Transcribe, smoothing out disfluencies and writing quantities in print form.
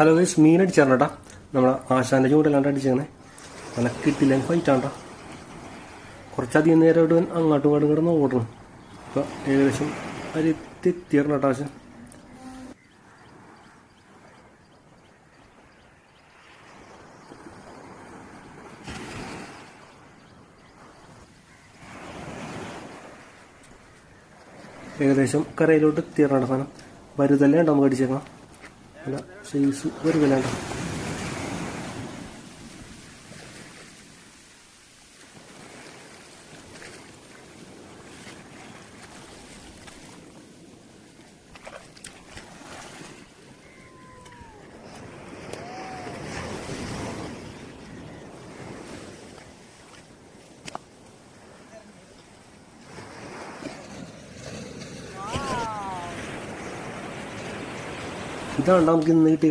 Hello guys, മീൻ അടിച്ചാണ് കേട്ടോ. നമ്മളെ ആശാൻ്റെ ചൂടല്ലാണ്ട് അടിച്ചേക്കണേ. നല്ല കിട്ടില്ല ഫൈറ്റാണ് കേട്ടോ. കുറച്ചധികം നേരം ഇവിടെ അങ്ങോട്ടും ഇങ്ങോട്ടും കിടന്ന് ഓടണം. ഇപ്പോൾ ഏകദേശം ഒരു തെറ്റിയറണം കേട്ടോ ആശാൻ. ഏകദേശം കരയിലോട്ട് എത്തിയറണം സാധനം. വരുതല്ലേ ഉണ്ടോ നമുക്ക് അടിച്ചേക്കണം. അല്ല സൈസ് വരുതല്ലേണ്ട. ഇതാണ് നമുക്ക് ഇന്ന് കിട്ടിയ